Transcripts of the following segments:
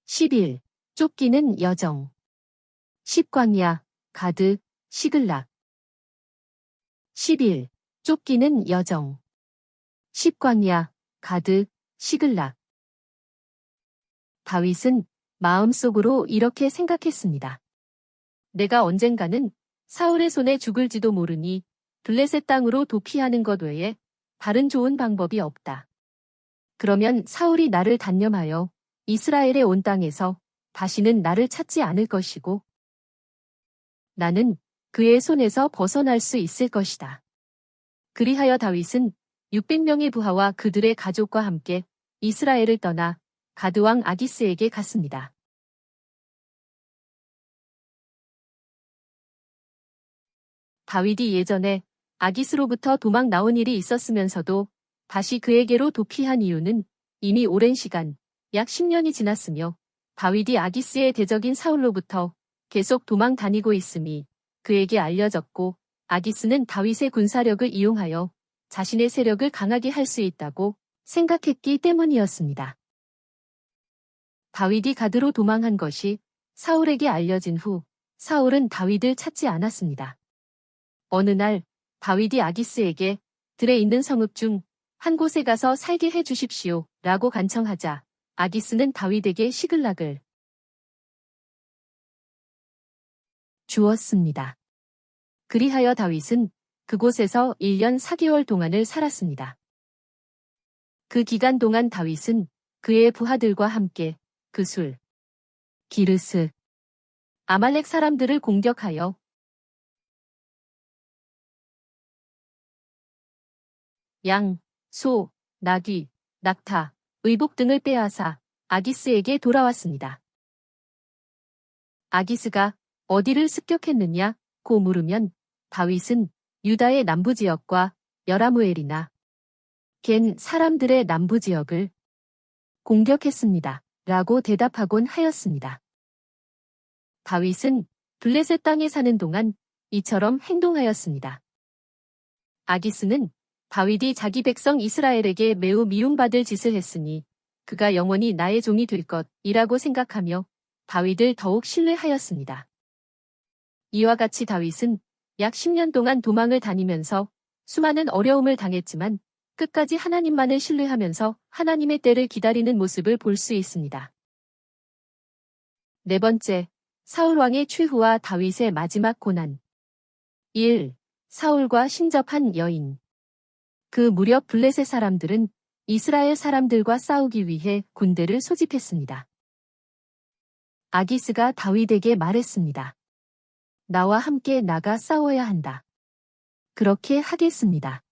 11. 쫓기는 여정. 10광야, 가드, 시글락. 11. 쫓기는 여정. 10광야, 가드, 시글락. 다윗은 마음속으로 이렇게 생각했습니다. 내가 언젠가는 사울의 손에 죽을지도 모르니 블레셋 땅으로 도피하는 것 외에 다른 좋은 방법이 없다. 그러면 사울이 나를 단념하여 이스라엘의 온 땅에서 다시는 나를 찾지 않을 것이고 나는 그의 손에서 벗어날 수 있을 것이다. 그리하여 다윗은 600명의 부하와 그들의 가족과 함께 이스라엘을 떠나 가드왕 아기스에게 갔습니다. 다윗이 예전에 아기스로부터 도망 나온 일이 있었으면서도 다시 그에게로 도피한 이유는 이미 오랜 시간, 약 10년이 지났으며 다윗이 아기스의 대적인 사울로부터 계속 도망 다니고 있음이 그에게 알려졌고 아기스는 다윗의 군사력을 이용하여 자신의 세력을 강하게 할 수 있다고 생각했기 때문이었습니다. 다윗이 가드로 도망한 것이 사울에게 알려진 후 사울은 다윗을 찾지 않았습니다. 어느 날 다윗이 아기스에게 들에 있는 성읍 중 한 곳에 가서 살게 해 주십시오 라고 간청하자 아기스는 다윗에게 시글락을 주었습니다. 그리하여 다윗은 그곳에서 1년 4개월 동안을 살았습니다. 그 기간 동안 다윗은 그의 부하들과 함께 그술, 기르스, 아말렉 사람들을 공격하여 양, 소, 나귀, 낙타, 의복 등을 빼앗아 아기스에게 돌아왔습니다. 아기스가 어디를 습격했느냐고 물으면 다윗은 유다의 남부지역과 여라무엘이나 겐 사람들의 남부지역을 공격했습니다. 라고 대답하곤 하였습니다. 다윗은 블레셋 땅에 사는 동안 이처럼 행동하였습니다. 아기스는 다윗이 자기 백성 이스라엘에게 매우 미움받을 짓을 했으니 그가 영원히 나의 종이 될 것이라고 생각하며 다윗을 더욱 신뢰하였습니다. 이와 같이 다윗은 약 10년 동안 도망을 다니면서 수많은 어려움을 당했지만 끝까지 하나님만을 신뢰하면서 하나님의 때를 기다리는 모습을 볼 수 있습니다. 네 번째, 사울왕의 최후와 다윗의 마지막 고난. 1. 사울과 신접한 여인. 그 무렵 블레셋 사람들은 이스라엘 사람들과 싸우기 위해 군대를 소집했습니다. 아기스가 다윗에게 말했습니다. 나와 함께 나가 싸워야 한다. 그렇게 하겠습니다.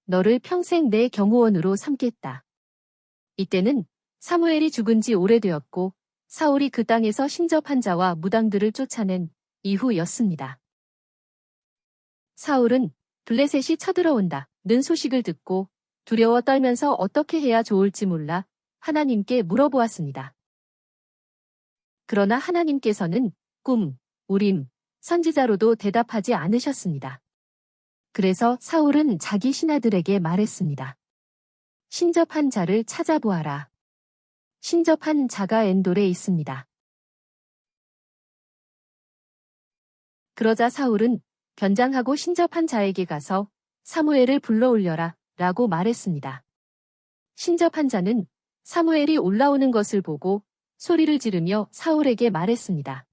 너를 평생 내 경호원으로 삼겠다. 이때는 사무엘이 죽은 지 오래되었고 사울이 그 땅에서 신접한 자와 무당들을 쫓아낸 이후였습니다. 사울은 블레셋이 쳐들어온다는 소식을 듣고 두려워 떨면서 어떻게 해야 좋을지 몰라 하나님께 물어보았습니다. 그러나 하나님께서는 꿈, 우림, 선지자로도 대답하지 않으셨습니다. 그래서 사울은 자기 신하들에게 말했습니다. 신접한 자를 찾아보아라. 신접한 자가 엔돌에 있습니다. 그러자 사울은 변장하고 신접한 자에게 가서 사무엘을 불러올려라 라고 말했습니다. 신접한 자는 사무엘이 올라오는 것을 보고 소리를 지르며 사울에게 말했습니다.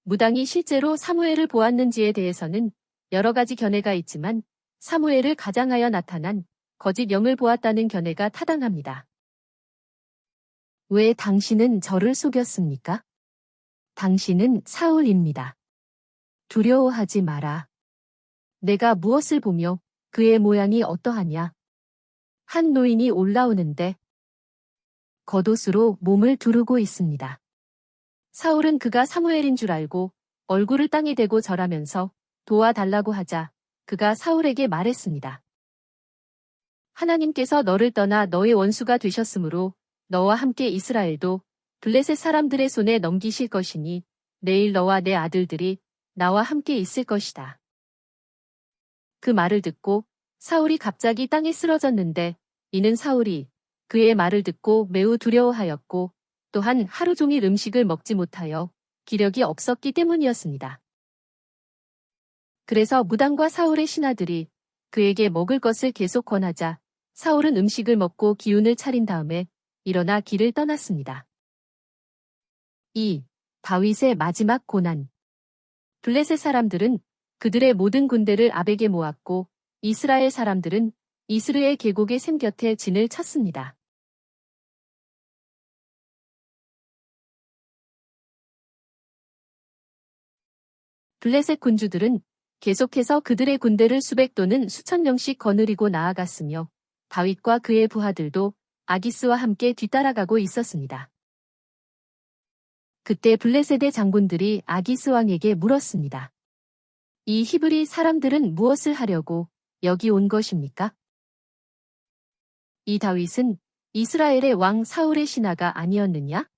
무당이 실제로 사무엘을 보았는지에 대해서는 여러 가지 견해가 있지만 사무엘을 가장하여 나타난 거짓 영을 보았다는 견해가 타당합니다. 왜 당신은 저를 속였습니까? 당신은 사울입니다. 두려워하지 마라. 내가 무엇을 보며 그의 모양이 어떠하냐? 한 노인이 올라오는데 겉옷으로 몸을 두르고 있습니다. 사울은 그가 사무엘인 줄 알고 얼굴을 땅에 대고 절하면서 도와달라고 하자 그가 사울에게 말했습니다. 하나님께서 너를 떠나 너의 원수가 되셨으므로 너와 함께 이스라엘도 블레셋 사람들의 손에 넘기실 것이니 내일 너와 내 아들들이 나와 함께 있을 것이다. 그 말을 듣고 사울이 갑자기 땅에 쓰러졌는데 이는 사울이 그의 말을 듣고 매우 두려워하였고 또한 하루 종일 음식을 먹지 못하여 기력이 없었기 때문이었습니다. 그래서 무당과 사울의 신하들이 그에게 먹을 것을 계속 권하자 사울은 음식을 먹고 기운을 차린 다음에 일어나 길을 떠났습니다. 2. 다윗의 마지막 고난. 블레셋 사람들은 그들의 모든 군대를 아벡에 모았고 이스라엘 사람들은 이스르엘 계곡의 샘 곁에 진을 쳤습니다. 블레셋 군주들은 계속해서 그들의 군대를 수백 또는 수천 명씩 거느리고 나아갔으며 다윗과 그의 부하들도 아기스와 함께 뒤따라가고 있었습니다. 그때 블레셋의 장군들이 아기스 왕에게 물었습니다. 이 히브리 사람들은 무엇을 하려고 여기 온 것입니까? 이 다윗은 이스라엘의 왕 사울의 신하가 아니었느냐?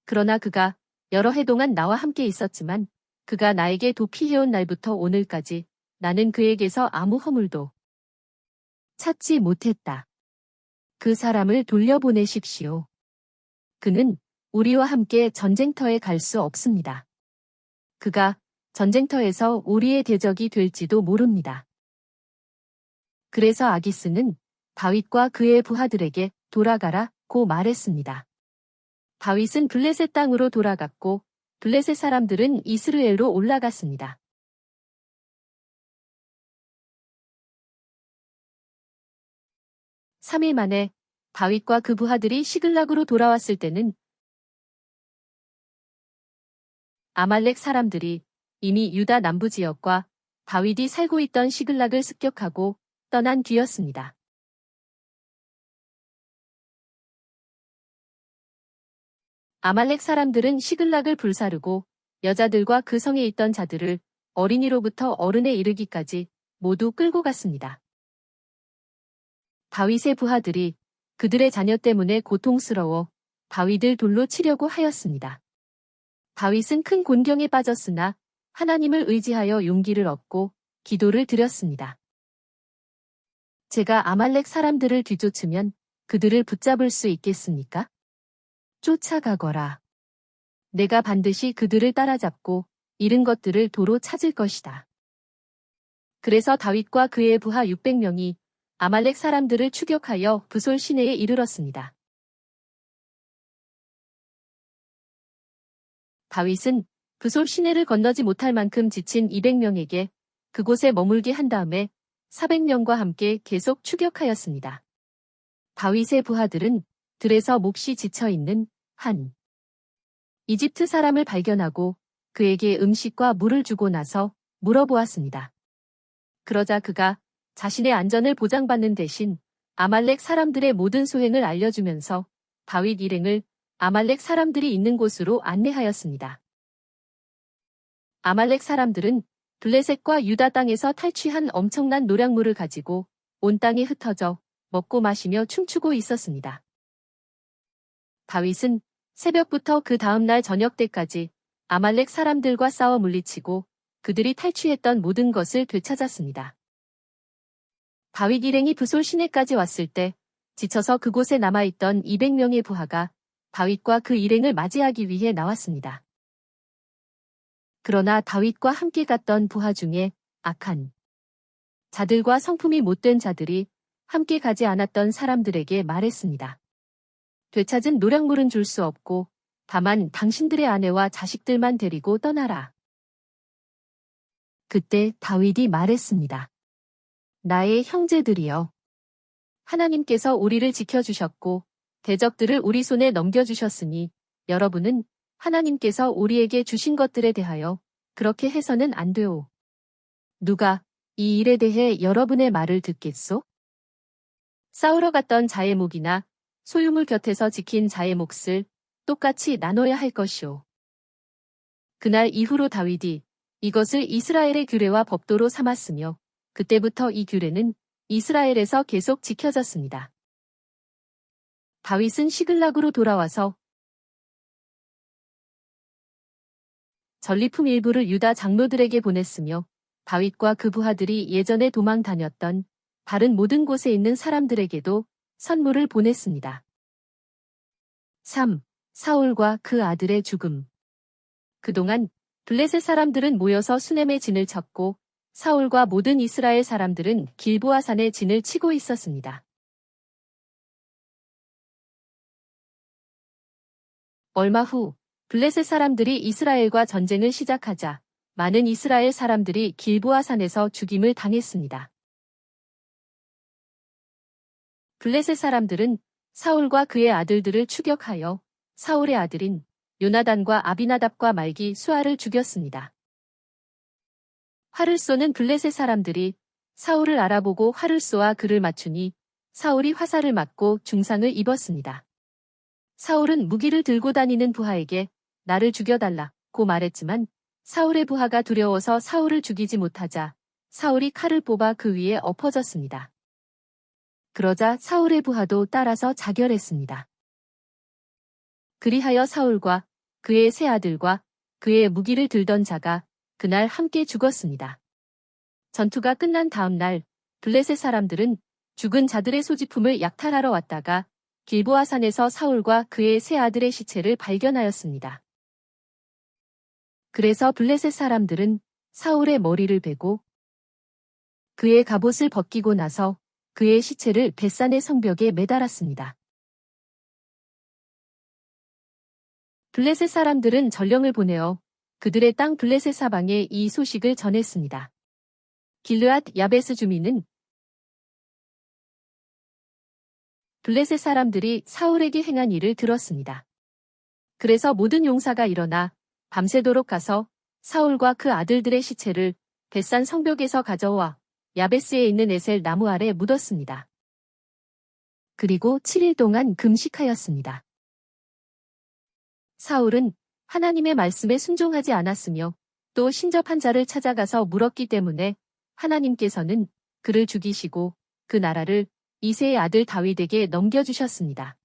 그러나 그가 여러 해 동안 나와 함께 있었지만 그가 나에게 도피해온 날부터 오늘까지 나는 그에게서 아무 허물도 찾지 못했다. 그 사람을 돌려보내십시오. 그는 우리와 함께 전쟁터에 갈 수 없습니다. 그가 전쟁터에서 우리의 대적이 될지도 모릅니다. 그래서 아기스는 다윗과 그의 부하들에게 돌아가라고 말했습니다. 다윗은 블레셋 땅으로 돌아갔고 블레셋 사람들은 이스르엘로 올라갔습니다. (3) 일 만에 다윗과 그 부하들이 시글락으로 돌아왔을 때는 아말렉 사람들이 이미 유다 남부 지역과 다윗이 살고 있던 시글락을 습격하고 떠난 뒤였습니다. 아말렉 사람들은 시글락을 불사르고 여자들과 그 성에 있던 자들을 어린이로부터 어른에 이르기까지 모두 끌고 갔습니다. 다윗의 부하들이 그들의 자녀 때문에 고통스러워 다윗을 돌로 치려고 하였습니다. 다윗은 큰 곤경에 빠졌으나 하나님을 의지하여 용기를 얻고 기도를 드렸습니다. 제가 아말렉 사람들을 뒤쫓으면 그들을 붙잡을 수 있겠습니까? 쫓아가거라. 내가 반드시 그들을 따라잡고 잃은 것들을 도로 찾을 것이다. 그래서 다윗과 그의 부하 600명이 아말렉 사람들을 추격하여 부솔 시내에 이르렀습니다. 다윗은 부솔 시내를 건너지 못할 만큼 지친 200명에게 그곳에 머물게 한 다음에 400명과 함께 계속 추격하였습니다. 다윗의 부하들은 들에서 몹시 지쳐있는 한 이집트 사람을 발견하고 그에게 음식과 물을 주고 나서 물어보았습니다. 그러자 그가 자신의 안전을 보장받는 대신 아말렉 사람들의 모든 소행을 알려주면서 다윗 일행을 아말렉 사람들이 있는 곳으로 안내하였습니다. 아말렉 사람들은 블레셋과 유다 땅에서 탈취한 엄청난 노량물을 가지고 온 땅에 흩어져 먹고 마시며 춤추고 있었습니다. 다윗은 새벽부터 그 다음날 저녁 때까지 아말렉 사람들과 싸워 물리치고 그들이 탈취했던 모든 것을 되찾았습니다. 다윗 일행이 부솔 시내까지 왔을 때 지쳐서 그곳에 남아있던 200명의 부하가 다윗과 그 일행을 맞이하기 위해 나왔습니다. 그러나 다윗과 함께 갔던 부하 중에 악한 자들과 성품이 못된 자들이 함께 가지 않았던 사람들에게 말했습니다. 되찾은 노량물은 줄 수 없고 다만 당신들의 아내와 자식들만 데리고 떠나라. 그때 다윗이 말했습니다. 나의 형제들이여. 하나님께서 우리를 지켜주셨고 대적들을 우리 손에 넘겨주셨으니 여러분은 하나님께서 우리에게 주신 것들에 대하여 그렇게 해서는 안 되오. 누가 이 일에 대해 여러분의 말을 듣겠소? 싸우러 갔던 자의 목이나 소유물 곁에서 지킨 자의 몫을 똑같이 나눠야 할 것이오. 그날 이후로 다윗이 이것을 이스라엘의 규례와 법도로 삼았으며 그때부터 이 규례는 이스라엘에서 계속 지켜졌습니다. 다윗은 시글락으로 돌아와서 전리품 일부를 유다 장로들에게 보냈으며 다윗과 그 부하들이 예전에 도망 다녔던 다른 모든 곳에 있는 사람들에게도 선물을 보냈습니다. 3. 사울과 그 아들의 죽음. 그동안 블레셋 사람들은 모여서 수넴의 진을 쳤고 사울과 모든 이스라엘 사람들은 길보아 산의 진을 치고 있었습니다. 얼마 후 블레셋 사람들이 이스라엘과 전쟁을 시작하자 많은 이스라엘 사람들이 길보아 산에서 죽임을 당했습니다. 블레셋 사람들은 사울과 그의 아들들을 추격하여 사울의 아들인 요나단과 아비나답과 말기 수아를 죽였습니다. 활을 쏘는 블레셋 사람들이 사울을 알아보고 활을 쏘아 그를 맞추니 사울이 화살을 맞고 중상을 입었습니다. 사울은 무기를 들고 다니는 부하에게 나를 죽여달라고 말했지만 사울의 부하가 두려워서 사울을 죽이지 못하자 사울이 칼을 뽑아 그 위에 엎어졌습니다. 그러자 사울의 부하도 따라서 자결했습니다. 그리하여 사울과 그의 세 아들과 그의 무기를 들던 자가 그날 함께 죽었습니다. 전투가 끝난 다음 날 블레셋 사람들은 죽은 자들의 소지품을 약탈하러 왔다가 길보아 산에서 사울과 그의 세 아들의 시체를 발견하였습니다. 그래서 블레셋 사람들은 사울의 머리를 베고 그의 갑옷을 벗기고 나서 그의 시체를 벳산의 성벽에 매달았습니다. 블레셋 사람들은 전령을 보내어 그들의 땅 블레셋 사방에 이 소식을 전했습니다. 길르앗 야베스 주민은 블레셋 사람들이 사울에게 행한 일을 들었습니다. 그래서 모든 용사가 일어나 밤새도록 가서 사울과 그 아들들의 시체를 벳산 성벽에서 가져와 야베스에 있는 에셀 나무 아래 묻었습니다. 그리고 7일 동안 금식하였습니다. 사울은 하나님의 말씀에 순종하지 않았으며 또 신접한 자를 찾아가서 물었기 때문에 하나님께서는 그를 죽이시고 그 나라를 이새의 아들 다윗에게 넘겨주셨습니다.